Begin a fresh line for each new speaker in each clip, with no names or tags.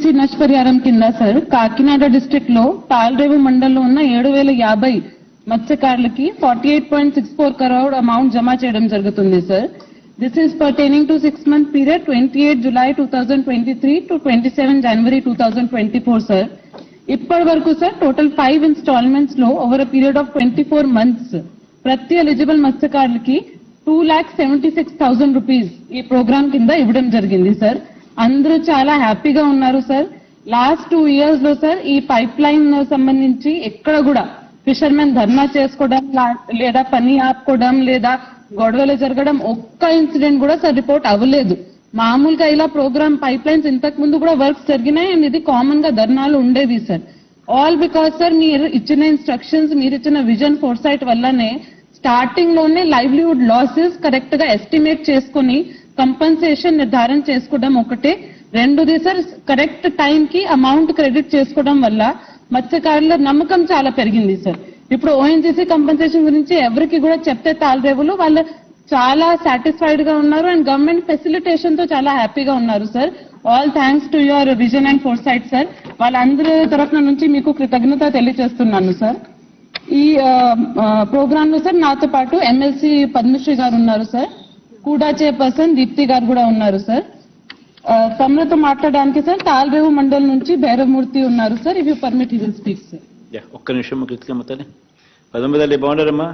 ONGC నష్టపరిహారం కింద sir Kakinada district లో తాల్రేవు మండలంలో ఉన్న 7,050 మత్స్యకారులకి 48.64 crore అమౌంట్ జమ చేయడం జరుగుతుంది sir. This is pertaining to 6-month period 28 July 2023 to 27 January 2024 sir. ఇప్పటి వరకు సార్ టోటల్ 5 installments లో over a period of 24 months ప్రతి ఎలిజిబుల్ మత్స్యకారులకి 2,76,000 rupees ఈ ప్రోగ్రామ్ కింద ఇవ్వడం జరిగింది సార్. అందరూ చాలా హ్యాపీగా ఉన్నారు సార్. లాస్ట్ 2 years లో సార్ ఈ పైప్ లైన్ సంబంధించి ఎక్కడ కూడా ఫిషర్మెన్ ధర్నా చేసుకోవడం లేదా పని ఆపుకోవడం లేదా గొడవలు జరగడం ఒక్క ఇన్సిడెంట్ కూడా సార్ రిపోర్ట్ అవ్వలేదు. మామూలుగా ఇలా ప్రోగ్రామ్ పైప్ లైన్స్ ఇంతకు ముందు కూడా వర్క్స్ జరిగినాయి అండ్ ఇది కామన్ గా ధర్నాలు ఉండేవి సార్. ఆల్ బికాస్ సార్ మీరు ఇచ్చిన ఇన్స్ట్రక్షన్స్ మీరు ఇచ్చిన విజన్ ఫోర్సైట్ వల్లనే స్టార్టింగ్ లోనే లైవ్లీహుడ్ లాసెస్ కరెక్ట్ గా ఎస్టిమేట్ చేసుకుని కంపెన్సేషన్ నిర్ధారణ చేసుకోవడం ఒకటే. రెండోది సార్ కరెక్ట్ టైం కి అమౌంట్ క్రెడిట్ చేసుకోవడం వల్ల మత్స్యకారుల నమ్మకం చాలా పెరిగింది సార్. ఇప్పుడు ఓఎన్జీసీ కంపెన్సేషన్ గురించి ఎవరికి కూడా చెప్తే తాల్రేవులు వాళ్ళు చాలా సాటిస్ఫైడ్ గా ఉన్నారు అండ్ గవర్నమెంట్ ఫెసిలిటేషన్ తో చాలా హ్యాపీగా ఉన్నారు sir. All thanks to your vision and foresight sir. వాళ్ళందరి తరఫున నుంచి మీకు కృతజ్ఞత తెలియజేస్తున్నాను సార్. ఈ ప్రోగ్రామ్ లో సార్ నాతో పాటు ఎమ్మెల్సీ పద్మశ్రీ గారు ఉన్నారు సార్, కూడా చైర్పర్సన్ దీప్తి గారు కూడా ఉన్నారు సార్. తమతో మాట్లాడడానికి సార్ తాల్రేవు మండలం నుంచి భైరవమూర్తి ఉన్నారు sir. If you permit he will speak sir.
ఒక్క నిమిషం కృతికమ్మ తల్లి. పదమ్మ తల్లి బాగుండారమ్మా,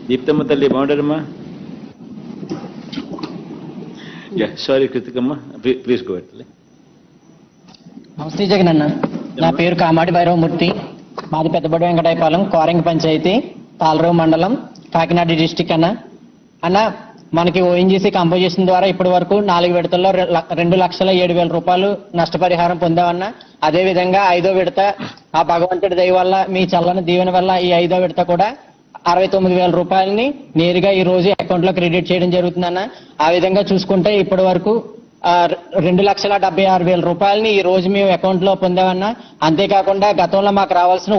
దీప్తమ్మ తల్లి బాగుండారమ్మా. సారీ కృతికమ్మ, ప్లీజ్ గో అహెడ్ తల్లి.
నమస్తే జగన్ అన్న, నా పేరు కామాడి భైరవమూర్తి, మాది పెద్దబడి వెంకటాయపాలెం, కోరంగి పంచాయతీ, తాల్రేవు మండలం, కాకినాడ డిస్టిక్. అన్న మనకి ఓఎన్జీసీ కంపోజిషన్ ద్వారా ఇప్పటి వరకు 4 విడతల్లో 2,07,000 రూపాయలు నష్టపరిహారం పొందామన్నా. అదే విధంగా 5వ విడత ఆ భగవంతుడి దయ వల్ల మీ చల్లని దీవెన వల్ల ఈ 5వ విడత కూడా 69,000 రూపాయలని నేరుగా ఈ రోజు అకౌంట్ లో క్రెడిట్ చేయడం జరుగుతుందన్న. ఆ విధంగా చూసుకుంటే ఇప్పటి వరకు 2,76,000 రూపాయలని ఈ రోజు మేము అకౌంట్ లో పొందామన్నా. అంతేకాకుండా గతంలో మాకు రావాల్సిన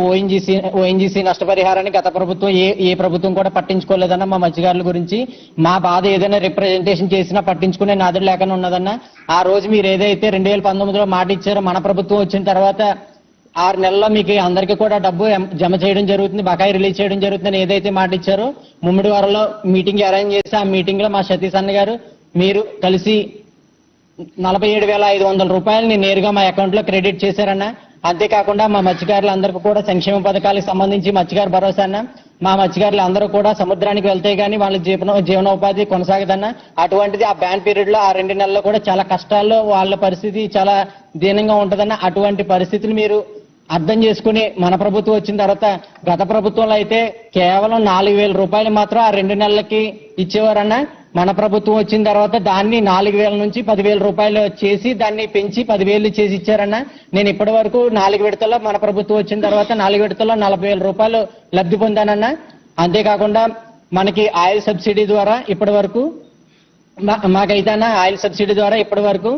ఓఎన్జీసీ నష్టపరిహారాన్ని గత ప్రభుత్వం ఏ ప్రభుత్వం కూడా పట్టించుకోలేదన్న. మా మత్స్యకారుల గురించి మా బాధ ఏదైనా రిప్రజెంటేషన్ చేసినా పట్టించుకునే నాదుడు లేకుండా ఉన్నదన్న. ఆ రోజు మీరు ఏదైతే 2019లో మాట ఇచ్చారో మన ప్రభుత్వం వచ్చిన తర్వాత 6 నెలల్లో మీకు అందరికీ కూడా డబ్బు జమ చేయడం జరుగుతుంది, బకాయి రిలీజ్ చేయడం జరుగుతుందని ఏదైతే మాట ఇచ్చారో ముమ్మిడివారంలో మీటింగ్ అరేంజ్ చేసి ఆ మీటింగ్ లో మా సతీష్ అన్న గారు మీరు కలిసి 47,500 రూపాయలని నేరుగా మా అకౌంట్ లో క్రెడిట్ చేశారన్న. అంతేకాకుండా మా మత్స్యకారులందరికీ కూడా సంక్షేమ పథకాలకు సంబంధించి మత్స్యకారు భరోసా అన్న. మా మత్స్యకారులు అందరూ కూడా సముద్రానికి వెళ్తే గానీ వాళ్ళ జీవనోపాధి కొనసాగదన్న. అటువంటిది ఆ బ్యాన్ పీరియడ్ లో ఆ 2 నెలల్లో కూడా చాలా కష్టాల్లో వాళ్ళ పరిస్థితి చాలా దీనంగా ఉంటదన్న. అటువంటి పరిస్థితులు మీరు అర్థం చేసుకుని మన ప్రభుత్వం వచ్చిన తర్వాత గత ప్రభుత్వంలో అయితే కేవలం 4,000 రూపాయలు మాత్రం ఆ 2 నెలలకి ఇచ్చేవారన్న. మన ప్రభుత్వం వచ్చిన తర్వాత దాన్ని 4,000 నుంచి 10,000 రూపాయలు చేసి దాన్ని పెంచి 10,000 చేసి ఇచ్చారన్న. నేను ఇప్పటి వరకు 4 విడతల్లో మన ప్రభుత్వం వచ్చిన తర్వాత 4 విడతల్లో 40,000 రూపాయలు లబ్ధి పొందానన్న. అంతేకాకుండా మనకి ఆయిల్ సబ్సిడీ ద్వారా ఇప్పటి వరకు మాకైతే అన్న ఆయిల్ సబ్సిడీ ద్వారా ఇప్పటి వరకు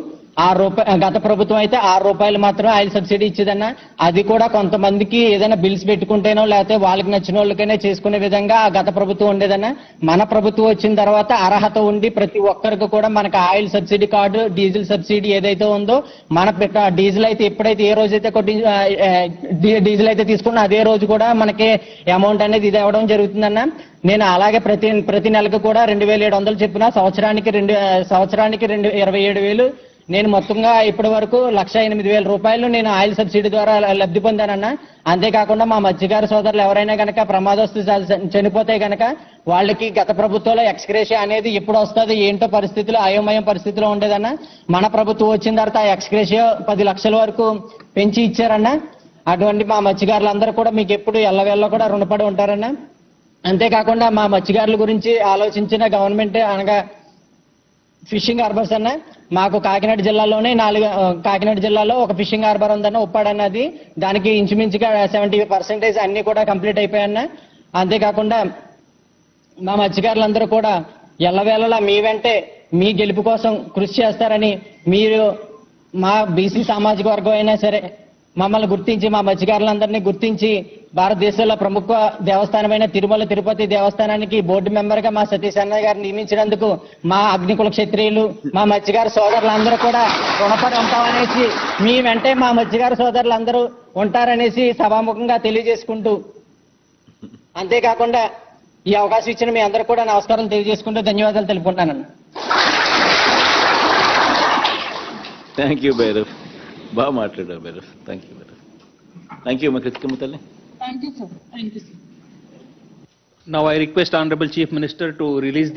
గత ప్రభుత్వం అయితే 6 రూపాయలు మాత్రం ఆయిల్ సబ్సిడీ ఇచ్చేదన్న. అది కూడా కొంతమందికి ఏదైనా బిల్స్ పెట్టుకుంటేనో లేకపోతే వాళ్ళకి నచ్చిన వాళ్ళకైనా చేసుకునే విధంగా ఆ గత ప్రభుత్వం ఉండేదన్న. మన ప్రభుత్వం వచ్చిన తర్వాత అర్హత ఉండి ప్రతి ఒక్కరికి కూడా మనకి oil subsidy card, diesel subsidy ఏదైతే ఉందో మన డీజిల్ అయితే ఎప్పుడైతే ఏ రోజైతే డీజిల్ అయితే తీసుకున్నా అదే రోజు కూడా మనకి అమౌంట్ అనేది ఇది అవ్వడం జరుగుతుందన్న. నేను అలాగే ప్రతి నెలకు కూడా 2,700 చెప్పిన సంవత్సరానికి 27,000 నేను మొత్తంగా ఇప్పటి వరకు 1,08,000 రూపాయలు నేను ఆయిల్ సబ్సిడీ ద్వారా లబ్ధి పొందానన్న. అంతేకాకుండా మా మత్స్యకార సోదరులు ఎవరైనా కనుక ప్రమాదవస్తు చనిపోతే గనక వాళ్ళకి గత ప్రభుత్వంలో ఎక్స్గ్రేషియా అనేది ఎప్పుడు వస్తుంది ఏంటో పరిస్థితులు అయోమయం పరిస్థితిలో ఉండేదన్న. మన ప్రభుత్వం వచ్చిన తర్వాత ఆ ఎక్స్గ్రేషియా 10 లక్షల వరకు పెంచి ఇచ్చారన్న. అటువంటి మా మత్స్యకారులందరూ కూడా మీకు ఎప్పుడు ఎల్లవేళ్ళలో కూడా రుణపడి ఉంటారన్న. అంతేకాకుండా మా మత్స్యకారుల గురించి ఆలోచించిన గవర్నమెంట్ అనగా ఫిషింగ్ హార్బర్స్ అన్న. మాకు కాకినాడ జిల్లాలోనే కాకినాడ జిల్లాలో ఒక ఫిషింగ్ హార్బర్ ఉందన్న, ఉప్పాడు అన్నది. దానికి ఇంచుమించుగా 70% అన్ని కూడా కంప్లీట్ అయిపోయాయన్న. అంతేకాకుండా మా మత్స్యకారులందరూ కూడా ఎల్లవేళలా మీ వెంటే మీ గెలుపు కోసం కృషి చేస్తారని, మీరు మా బీసీ సామాజిక వర్గం అయినా సరే మమ్మల్ని గుర్తించి మా మత్స్యకారులందరినీ గుర్తించి భారతదేశంలో ప్రముఖ దేవస్థానమైన తిరుమల తిరుపతి దేవస్థానానికి బోర్డు మెంబర్ గా మా సతీష్ అన్నయ్య గారిని నియమించినందుకు మా అగ్నికుల క్షత్రియులు మా మత్స్యకార సోదరులందరూ కూడా రుణపడి ఉంటామనేసి మీ వెంటే మా మత్స్యకార సోదరులందరూ ఉంటారనేసి సభాముఖంగా తెలియజేసుకుంటూ, అంతేకాకుండా ఈ అవకాశం ఇచ్చిన మీ అందరూ కూడా నమస్కారం తెలియజేసుకుంటూ ధన్యవాదాలు తెలుపుకుంటానన్న.
థ్యాంక్ యూ భైరవ్, బాగా మాట్లాడారు Bhairav. Thank you Bhairav. Thank you మా కృతికమ్మ తల్లి.
Thank you, sir. Thank you, sir.
Now I request Honorable Chief Minister to release the